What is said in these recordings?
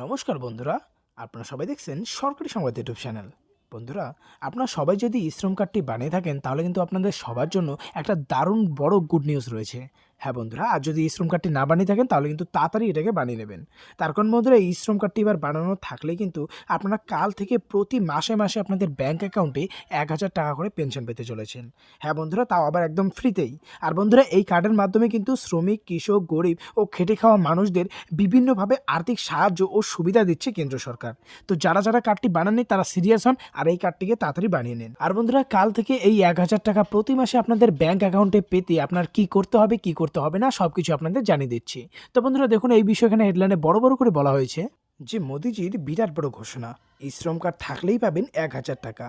নমস্কার বন্ধুরা, আপনারা সবাই দেখছেন সরকারি সংবাদ ইউটিউব চ্যানেল। বন্ধুরা, আপনারা সবাই যদি শ্রম কার্ডটি বানিয়ে থাকেন তাহলে কিন্তু আপনাদের সবার জন্য একটা দারুণ বড় গুড নিউজ রয়েছে। হ্যাঁ বন্ধুরা, আর যদি শ্রম কার্ডটি না বানিয়ে থাকেন তাহলে কিন্তু তাড়াতাড়ি এটাকে বানিয়ে নেবেন। তার কারণ বন্ধুরা, এই শ্রম কার্ডটি এবার বানানো থাকলে কিন্তু আপনারা কাল থেকে প্রতি মাসে মাসে আপনাদের ব্যাংক অ্যাকাউন্টে ১,০০০ টাকা করে পেনশন পেতে চলেছেন। হ্যাঁ বন্ধুরা, তাও আবার একদম ফ্রিতেই। আর বন্ধুরা, এই কার্ডের মাধ্যমে কিন্তু শ্রমিক, কৃষক, গরিব ও খেটে খাওয়া মানুষদের বিভিন্নভাবে আর্থিক সাহায্য ও সুবিধা দিচ্ছে কেন্দ্র সরকার। তো যারা যারা কার্ডটি বানাননি তারা সিরিয়াস হন আর এই কার্ডটিকে তাড়াতাড়ি বানিয়ে নিন। আর বন্ধুরা, কাল থেকে এই ১,০০০ টাকা প্রতি মাসে আপনাদের ব্যাংক অ্যাকাউন্টে পেতে আপনার কি করতে হবে, কি করতে হবে না সবকিছু আপনাদের জানিয়ে দিচ্ছি। তো বন্ধুরা দেখুন, এই বিষয়ে এখানে হেডলাইনে বড় বড় করে বলা হয়েছে যে মোদিজির বিরাট বড় ঘোষণা, শ্রম কার্ড থাকলেই পাবেন ১,০০০ টাকা।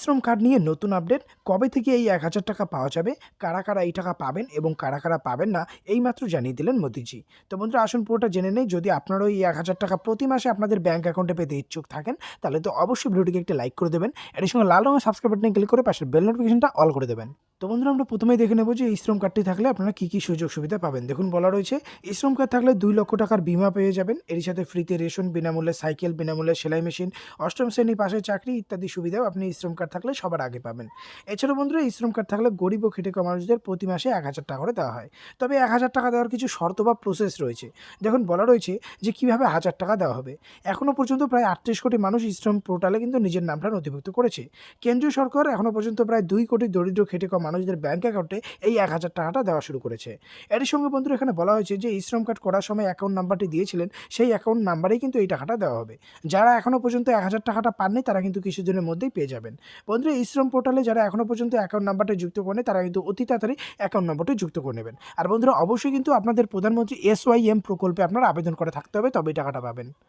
শ্রম কার্ড নিয়ে নতুন আপডেট, কবে থেকে এই ১,০০০ টাকা পাওয়া যাবে, কারা কারা এই টাকা পাবেন এবং কারা কারা পাবেন না এইমাত্র জানিয়ে দিলেন মোদিজি। তো বন্ধুরা আসুন পুরোটা জেনে নেই। যদি আপনারাও এই ১,০০০ টাকা প্রতি মাসে আপনাদের ব্যাংক অ্যাকাউন্টে পেতে ইচ্ছুক থাকেন তাহলে তো অবশ্যই ভিডিওটিকে একটি লাইক করে দেবেন, এর সঙ্গে লাল রঙের সাবস্ক্রাইব বাটনে ক্লিক করে পাশের বেল নোটিফিকেশনটা অল করে দেবেন। তো বন্ধুরা, আমরা প্রথমেই দেখে নেব যে শ্রম কার্ডটি থাকলে আপনারা কী কী সুযোগ সুবিধা পাবেন। দেখুন বলা রয়েছে, শ্রম কার্ড থাকলে ২ লক্ষ টাকার বিমা পেয়ে যাবেন, এর সাথে ফ্রিতে রেশন, বিনামূল্যে সাইকেল, বিনামূল্যে সেলাই মেশিন, অষ্টম শ্রেণী পাশের চাকরি ইত্যাদি সুবিধাও আপনি শ্রম কার্ড থাকলে সবার আগে পাবেন। এছাড়াও বন্ধুরা, শ্রম কার্ড থাকলে গরিব ও খেটে খাওয়া মানুষদের প্রতি মাসে ১,০০০ টাকা করে দেওয়া হয়। তবে ১,০০০ টাকা দেওয়ার কিছু শর্ত বা প্রসেস রয়েছে। দেখুন বলা রয়েছে যে কীভাবে ১,০০০ টাকা দেওয়া হবে। এখনও পর্যন্ত প্রায় ৩৮ কোটি মানুষ শ্রম পোর্টালে কিন্তু নিজের নামটা নথিভুক্ত করেছে। কেন্দ্রীয় সরকার এখনও পর্যন্ত প্রায় ২ কোটি দরিদ্র খেটে খাওয়া মানুষদের ব্যাংক অ্যাকাউন্টে এই ১,০০০ টাকাটা দেওয়া শুরু করেছে। এর সঙ্গে বন্ধুরা এখানে বলা হয়েছে যে শ্রম কার্ড করার সময় অ্যাকাউন্ট নাম্বারটি দিয়েছিলেন, সেই অ্যাকাউন্ট নাম্বারেই কিন্তু এই টাকাটা দেওয়া হবে। যারা এখনও পর্যন্ত ১,০০০ টাকাটা পাননি তারা কিন্তু কিছুদিনের মধ্যেই পেয়ে যাবেন। বন্ধুরা, শ্রম পোর্টালে যারা এখনও পর্যন্ত অ্যাকাউন্ট নাম্বারটা যুক্ত করেনি তারা কিন্তু অতি তাড়াতাড়ি অ্যাকাউন্ট নাম্বারটি যুক্ত করে নেবেন। আর বন্ধুরা অবশ্যই কিন্তু আপনাদের প্রধানমন্ত্রী SYM প্রকল্পে আপনারা আবেদন করে থাকতে হবে, তবেই টাকাটা পাবেন।